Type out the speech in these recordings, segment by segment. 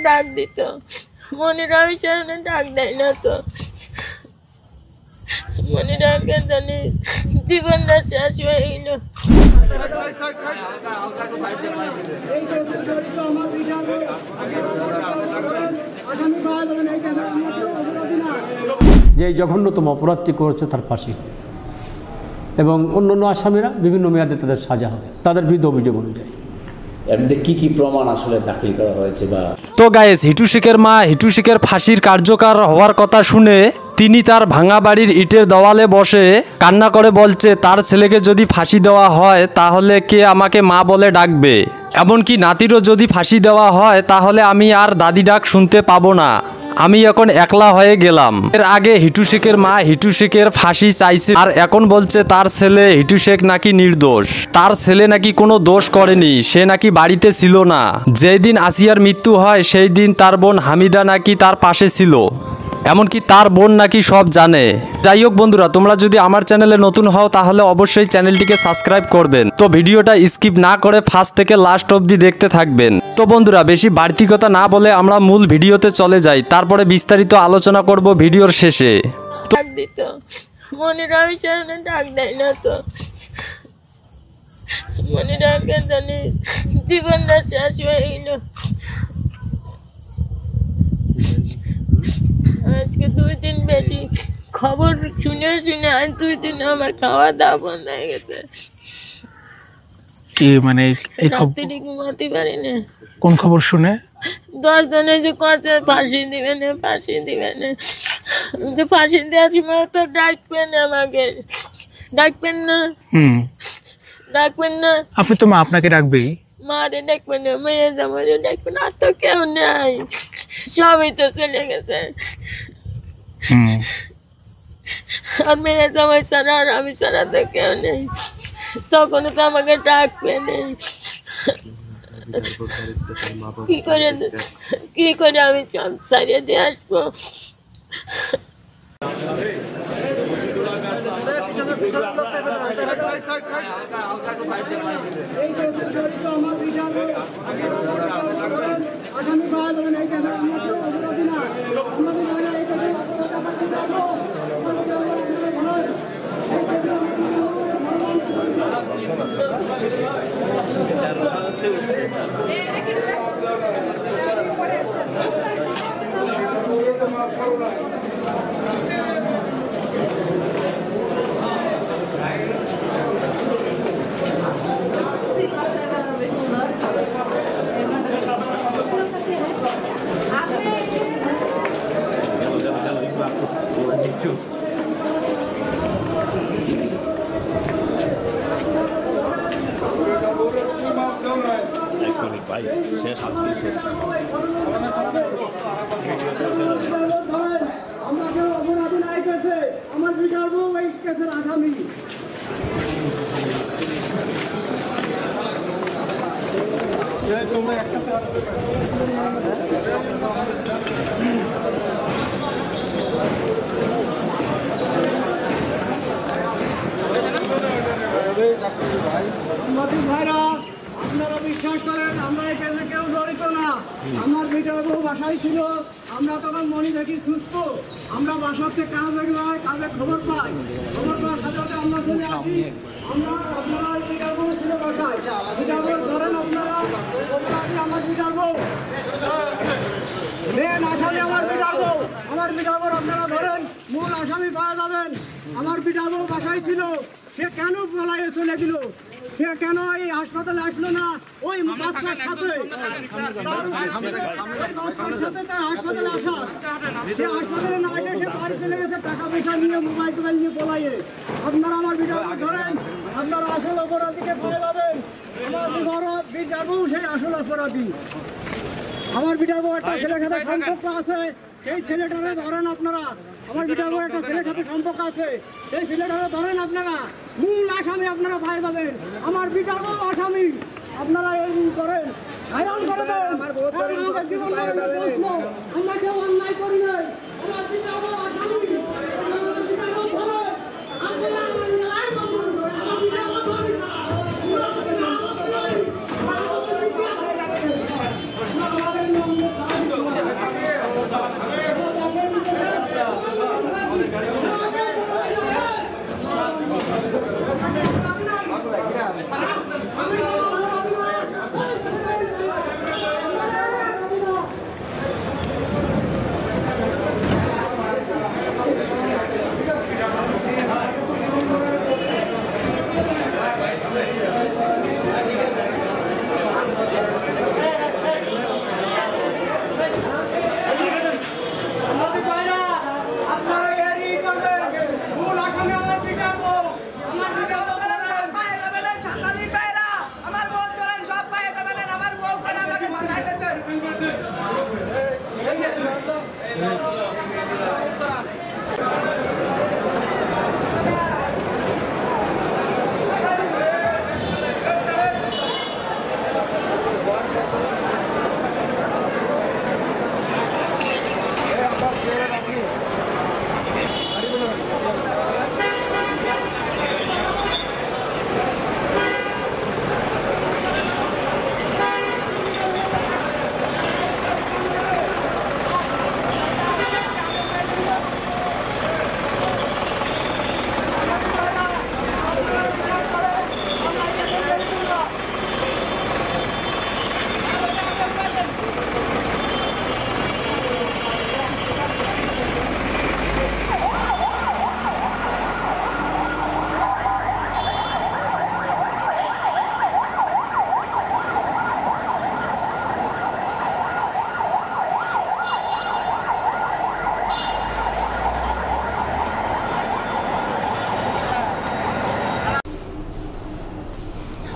ডাক দিত, মনে রমেশের ডাক দেয় না তো, মনে রাখে জানি জীবনটা শেষ হয়ে গেল। যে জঘন্যতম অপরাধটি করেছে তার ফাঁসি এবং অন্যান্য আসামিরা বিভিন্ন মেয়াদে তাদের সাজা হবে তাদের বিরুদ্ধে অভিযোগ অনুযায়ী। এমনিতে কি কি প্রমাণ আসলে দাখিল করা হয়েছে বা তো গাইস, হিটু শেখের মা হিটু শেখের ফাঁসির কার্যকর হওয়ার কথা শুনে তিনি তার ভাঙা বাড়ির ইটের দেওয়ালে বসে কান্না করে বলছে তার ছেলেকে যদি ফাঁসি দেওয়া হয় তাহলে কে আমাকে মা বলে ডাকবে, এমনকি নাতিরও যদি ফাঁসি দেওয়া হয় তাহলে আমি আর দাদি ডাক শুনতে পাবো না, আমি এখন একলা হয়ে গেলাম। এর আগে হিটু শেখের মা হিটু শেখের ফাঁসি চাইছে আর এখন বলছে তার ছেলে হিটু শেখ নাকি নির্দোষ, তার ছেলে নাকি কোনো দোষ করেনি, সে নাকি বাড়িতে ছিল না, যেই দিন আসিয়ার মৃত্যু হয় সেই দিন তার বোন হামিদা নাকি তার পাশে ছিল, এমনকি তার বোন নাকি সব জানে। যাই হোক বন্ধুরা, তোমরা যদি আমার চ্যানেলে নতুন হও তাহলে অবশ্যই চ্যানেলটিকে সাবস্ক্রাইব করবেন। তো ভিডিওটা স্কিপ না করে ফার্স্ট থেকে লাস্ট অবধি দেখতে থাকবেন। তো বন্ধুরা, বেশি বাড়তি কথা না বলে আমরা মূল ভিডিওতে চলে যাই, তারপরে বিস্তারিত আলোচনা করব ভিডিওর শেষে। ডাক দিত, মনে রমেশের ডাক দেয় না তো, মনে রাখে জানি জীবনটা শেষ হয়ে গেল। আজকে 2 দিন বেশি খবর শুনে আজ 2 দিন আমার খাওয়া দাওয়া বন্ধ হয়ে গেছে। কি মানে এই খবর ঘুমাতে পারি না। কোন খবর শুনে? 10 জনে যে কছে ফাঁসি দিবেন যে ফাঁসি দেওয়াছি মানে তো ডাকবেন আমাকে, ডাকবেন না? ডাকবেন না? আপনি তো মা, আপনাকে ডাকবেই। মারে ডাকবেন না, মেয়ে জামাইরে ডাকবেন, আর তো কেউ নাই, সবই তো চলে গেছে। আর মেয়ে জামাই ছাড়া আর আমি ছাড়া তো কেউ নেই, তখন তো আমাকে ডাকবে নেই। কি করে আমি চাঁদ সারিয়ে দিয়ে আসবো? আপনারা বিশ্বাস করেন আমরা এখানে কেউ জড়িত না। আমার বিচারক বাসায় ছিল, আমরা তখন মনি দেখি সুস্থ, আমরা বাসার থেকে কাজে খবর পাই, খবর পাওয়ার সাথে সাথে আমরা চলে আসি। আপনারা বিচারক ছিল বাসায়, বিচারক ধরেন আপনারা, আমার বিচারক মেন আসামি, আমার বিচারক আপনারা ধরেন, মূল আসামি পাওয়া যাবেন। আমার বিচারক বাসায় ছিল, সে কেন পলায়ে চলে গেল, সে কেন এই হাসপাতালে আসলো না? ওই বাচ্চার সাথে তার হাসপাতালে আসা, সে হাসপাতালে না এসে সে বাড়ি চলে গেছে টাকা পয়সা নিয়ে, মোবাইল টোবাইল নিয়ে পলাইয়ে। আপনারা আমার বিচারক ধরেন, আপনারা আসল অপরাধীকে পেয়ে যাবেন। আমার বিচারক সেই আসল অপরাধী। আমার বিচারক একটা ছেলের সাথে সম্পর্ক আছে, সেই ছেলেটারে ধরেন আপনারা। আমার বিচারক একটা ছেলের সাথে সম্পর্ক আছে, সেই ছেলেটারে ধরেন আপনারা। মূল আসামি আপনারা পাই যাবেন। আমার বিচারক আসামি, আপনারা এই করেন, আয়রন করে দেন। আমরা কেউ অন্যায় করি নাই। আমার বিচারক আসামি, আমার বিচারক ধরেন, আপনারা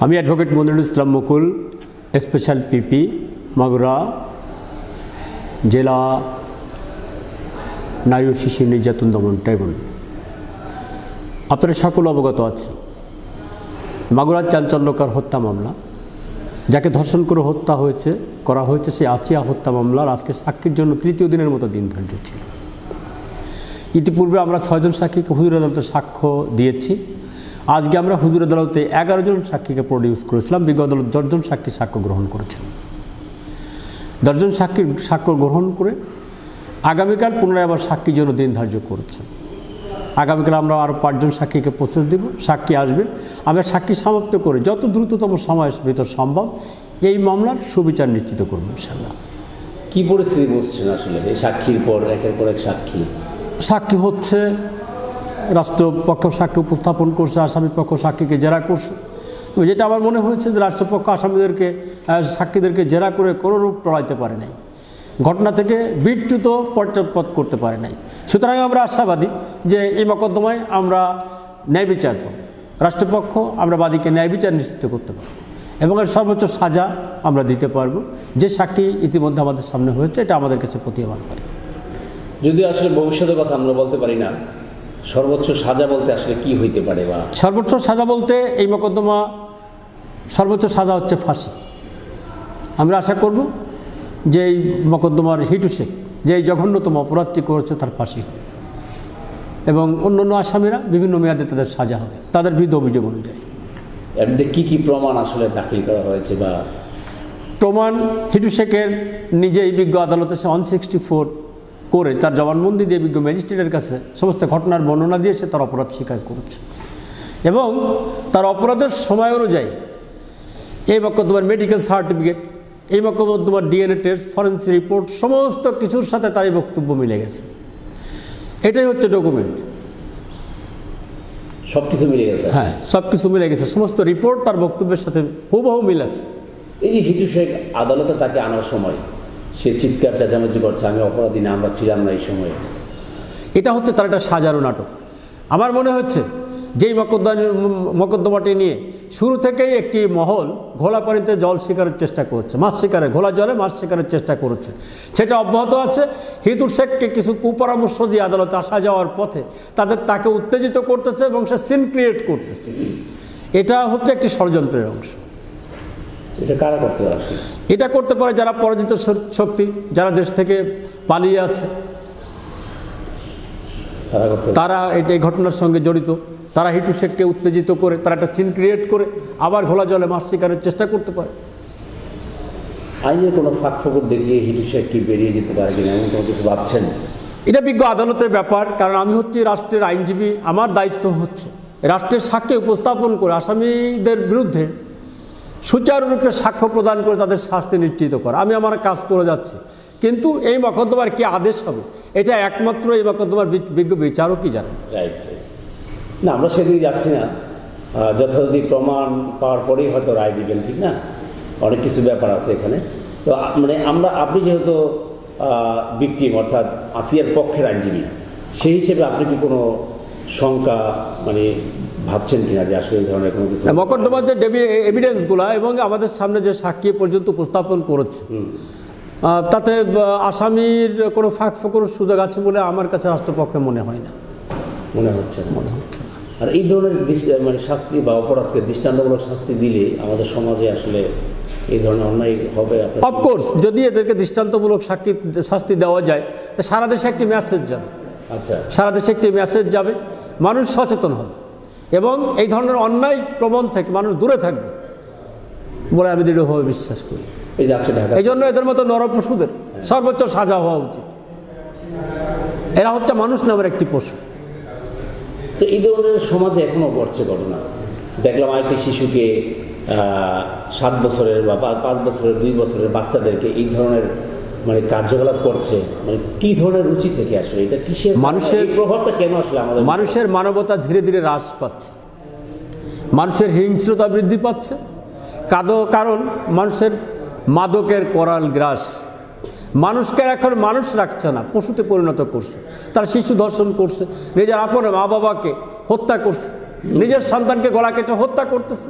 আমি অ্যাডভোকেট মনিরুল ইসলাম মুকুল, স্পেশাল পিপি, মাগুরা জেলা নারী ও শিশু নির্যাতন দমন ট্রাইব্যুনাল। আপনারা সকল অবগত আছে, মাগুরার চাঞ্চল্যকর হত্যা মামলা, যাকে ধর্ষণ করে হত্যা করা হয়েছে সেই আচিয়া হত্যা মামলার আজকে সাক্ষীর জন্য তৃতীয় দিনের মতো দিন ধার্য ছিল। ইতিপূর্বে আমরা 6 জন সাক্ষীকে হুজুর আদালতে সাক্ষ্য দিয়েছি। আজকে আমরা হুজুর আদালতে 11 জন সাক্ষীকে প্রডিউস করেছিলাম। বিজ্ঞ আদালত 10 জন সাক্ষী সাক্ষ্য গ্রহণ করেছেন। 10 জন সাক্ষীর সাক্ষ্য গ্রহণ করে আগামীকাল পুনরায় আবার সাক্ষীর জন্য দিন ধার্য করেছেন। আগামীকাল আমরা আরও 5 জন সাক্ষীকে প্রসেস দেব, সাক্ষী আসবে। আমরা সাক্ষী সমাপ্ত করে যত দ্রুততম সময়ের ভিতর সম্ভব এই মামলার সুবিচার নিশ্চিত করব ইনশাআল্লাহ। কি পরিস্থিতি বুঝছেন আসলে এই সাক্ষীর পর একের পর এক সাক্ষী হচ্ছে, রাষ্ট্রপক্ষ সাক্ষী উপস্থাপন করছে, আসামি পক্ষ সাক্ষীকে জেরা করছে। যেটা আমার মনে হয়েছে যে রাষ্ট্রপক্ষ সাক্ষীদেরকে জেরা করে কোনো রূপ টলাইতে পারে নাই, ঘটনা থেকে বিচ্যুত পর্যপদ করতে পারে নাই। সুতরাং আমরা আশাবাদী যে এই মকদ্দমায় আমরা ন্যায় বিচার পাব, রাষ্ট্রপক্ষ আমরা বাদীকে ন্যায় বিচার নিশ্চিত করতে পারব এবং এর সর্বোচ্চ সাজা আমরা দিতে পারব। যে সাক্ষী ইতিমধ্যে আমাদের সামনে হয়েছে এটা আমাদের কাছে প্রতীয়মান করে। যদি আসলে ভবিষ্যতের কথা আমরা বলতে পারি না, সর্বোচ্চ সাজা বলতে আসলে কি হইতে পারে? বা সর্বোচ্চ সাজা বলতে এই মকদ্দমা সর্বোচ্চ সাজা হচ্ছে ফাঁসি। আমরা আশা করব যে এই মকদ্দমার হিটু শেখ যে এই জঘন্যতম অপরাধটি করেছে তার ফাঁসি এবং অন্যান্য আসামিরা বিভিন্ন মেয়াদে তাদের সাজা হবে তাদের বিরুদ্ধে অভিযোগ অনুযায়ী। এর মধ্যে কী কী প্রমাণ আসলে দাখিল করা হয়েছে? বা প্রমাণ হিটু শেখের নিজেই বিজ্ঞ আদালতে সে 164 করে তার জবানবন্দি দিয়ে বিজ্ঞ ম্যাজিস্ট্রেটের কাছে সমস্ত ঘটনার বর্ণনা দিয়ে সে তার অপরাধ স্বীকার করেছে এবং তার অপরাধের সময় অনুযায়ী এই মকদ্দমার মেডিকেল সার্টিফিকেট, এই মকদ্দমার ডিএনএ টেস্ট, ফরেন্সিক রিপোর্ট সমস্ত কিছুর সাথে তার এই বক্তব্য মিলে গেছে। এটাই হচ্ছে ডকুমেন্ট। সব কিছু মিলে গেছে? হ্যাঁ, সব কিছু মিলে গেছে, সমস্ত রিপোর্ট তার বক্তব্যের সাথে হুবহু মিল আছে। এই যে হিটু শেখ আদালতে তাকে আনার সময় সে চিৎকার চেঁচামেচি করছে, আমি অপরাধী না, আমরা ছিলাম না এই সময়ে, এটা হচ্ছে তার একটা সাজানো নাটক। আমার মনে হচ্ছে যেই মকদ্দমাটি নিয়ে শুরু থেকেই একটি মহল ঘোলা পানিতে জল শিকারের চেষ্টা করছে, মাছ শিকারের, ঘোলা জলে মাছ শিকারের চেষ্টা করেছে, সেটা অব্যাহত আছে। হিটু শেখকে কিছু কুপরামর্শ দিয়ে আদালতে আসা যাওয়ার পথে তাকে উত্তেজিত করতেছে এবং সে সিন ক্রিয়েট করতেছে। এটা হচ্ছে একটি ষড়যন্ত্রের অংশ। এটা কারা করতে পারে? এটা করতে পারে যারা পরাজিত শক্তি, যারা দেশ থেকে পালিয়ে আছে, তারা এই ঘটনার সঙ্গে জড়িত। তারা হিটু শেখকে উত্তেজিত করে তারা একটা চিন ক্রিয়েট করে আবার ঘোলা জলে মাছ শিকারের চেষ্টা করতে পারে। আইনের কোনো ফাঁক ফোকর দেখিয়ে হিটু শেখ কি বেরিয়ে যেতে পারে কিনা এমন কোনো কিছু ভাবছেন? এটা বিজ্ঞ আদালতের ব্যাপার, কারণ আমি হচ্ছি রাষ্ট্রের আইনজীবী। আমার দায়িত্ব হচ্ছে রাষ্ট্রের সাক্ষ্য উপস্থাপন করে আসামিদের বিরুদ্ধে সুচারুরূপে সাক্ষ্য প্রদান করে তাদের শাস্তি নিশ্চিত করা। আমি আমার কাজ করে যাচ্ছি, কিন্তু এই মকদ্দমার কি আদেশ হবে এটা একমাত্র এই মকদ্দমার বিজ্ঞ বিচারকই জানেন। রাইট। না, আমরা সেদিকে যাচ্ছি না, যথাযথ প্রমাণ পাওয়ার পরেই হয়তো রায় দিবেন, ঠিক না? অনেক কিছু ব্যাপার আছে এখানে। তো মানে আপনি যেহেতু ভিকটিম অর্থাৎ আসিয়ার পক্ষের আইনজীবী, সেই হিসেবে আপনি কি কোনো শঙ্কা মানে ভাবছেন কিনা যে আসলে এই ধরনের কোনো কিছু? মকদ্দমার যে এভিডেন্সগুলো এবং আমাদের সামনে যে সাক্ষী পর্যন্ত উপস্থাপন করেছে তাতে আসামির কোনো ফাঁক ফোকরের সুযোগ আছে বলে আমার কাছে রাষ্ট্রপক্ষে মনে হয় না। মনে হচ্ছে না। আর এই ধরনের মানে শাস্তি বা অপরাধকে দৃষ্টান্তমূলক শাস্তি দিলে আমাদের সমাজে আসলে এই ধরনের অন্যায় হবে। অফকোর্স যদি এদেরকে দৃষ্টান্তমূলক শাস্তি দেওয়া যায় তো সারা দেশে একটি মেসেজ যাবে। আচ্ছা, সারা দেশে একটি মেসেজ যাবে, মানুষ সচেতন হবে এবং এই ধরনের অন্যায় প্রবণ থেকে মানুষ দূরে থাকবে বলে আমি দৃঢ়ভাবে বিশ্বাস করি। এই যে আছে ঢাকা, এই জন্য এদের মতো নরপশুদের সর্বোচ্চ সাজা হওয়া উচিত। এরা হচ্ছে মানুষ নামের একটি পশু। তো এই ধরনের সমাজে এখনও ঘটছে ঘটনা। দেখলাম আরেকটি শিশুকে 7 বছরের বা 5 বছরের 2 বছরের বাচ্চাদেরকে এই ধরনের মানে কার্যকলাপ করছে। মানে কি ধরনের রুচি থেকে আসলে এটা কিসের মানুষের প্রভাবটা কেন আসলে আমাদের মানুষের মানবতা ধীরে ধীরে হ্রাস পাচ্ছে, মানুষের হিংস্রতা বৃদ্ধি পাচ্ছে। কারণ মানুষের মাদকের করাল গ্রাস মানুষকে এখন মানুষ রাখছে না, পশুতে পরিণত করছে। তারা শিশু ধর্ষণ করছে, নিজের আপন মা বাবাকে হত্যা করছে, নিজের সন্তানকে গলা কেটে হত্যা করতেছে।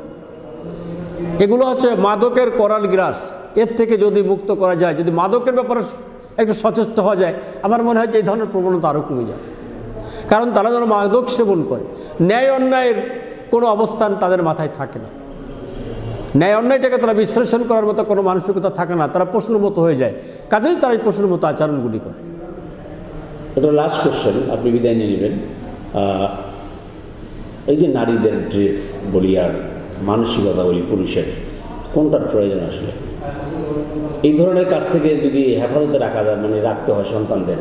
এগুলো হচ্ছে মাদকের করাল গ্রাস। এর থেকে যদি মুক্ত করা যায়, যদি মাদকের ব্যাপারে একটু সচেষ্ট হওয়া যায়, আমার মনে হয় যে এই ধরনের প্রবণতা আরও কমে যায়। কারণ তারা যেন মাদক সেবন করে, ন্যায় অন্যায়ের কোনো অবস্থান তাদের মাথায় থাকে না। ন্যায় অন্যায়টাকে তারা বিশ্লেষণ করার মতো কোনো মানসিকতা থাকে না, তারা পশুর মতো হয়ে যায়। কাজেই তারা এই পশুর মতো আচরণগুলি করে। এটা লাস্ট কোশ্চেন, আপনি বিদায় নিয়ে নেবেন। এই যে নারীদের ড্রেস বলি আর মানসিকতা বলি, পুরুষের কোনটার প্রয়োজন আসলে? এই ধরনের কাজ থেকে যদি হেফাজতে রাখা যায়, মানে রাখতে হয় সন্তানদের,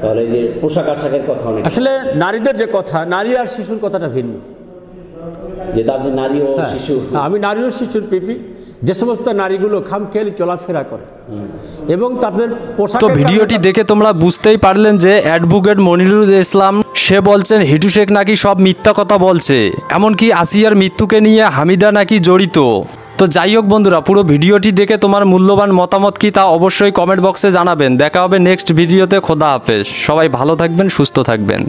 তাহলে এই যে পোশাক আশাকের কথা অনেক আসলে নারীদের যে কথা, নারী আর শিশুর কথাটা ভিন্ন। যেটা আপনি নারী ও শিশু, আমি নারী ও শিশুর পিপি। যে সমস্ত নারীগুলো খামখেয়ালি চলাফেরা করে এবং তাদের পোশাক। তো ভিডিওটি দেখে তোমরা বুঝতেই পারলেন যে অ্যাডভোকেট মনিরুল ইসলাম সে বলছেন হিটু শেখ নাকি সব মিথ্যা কথা বলছে, এমনকি আসিয়ার মৃত্যুকে নিয়ে হামিদা নাকি জড়িত। তো যাই হোক বন্ধুরা, পুরো ভিডিওটি দেখে তোমার মূল্যবান মতামত কি তা অবশ্যই কমেন্ট বক্সে জানাবেন। দেখা হবে নেক্সট ভিডিওতে। খোদা হাফেজ, সবাই ভালো থাকবেন, সুস্থ থাকবেন।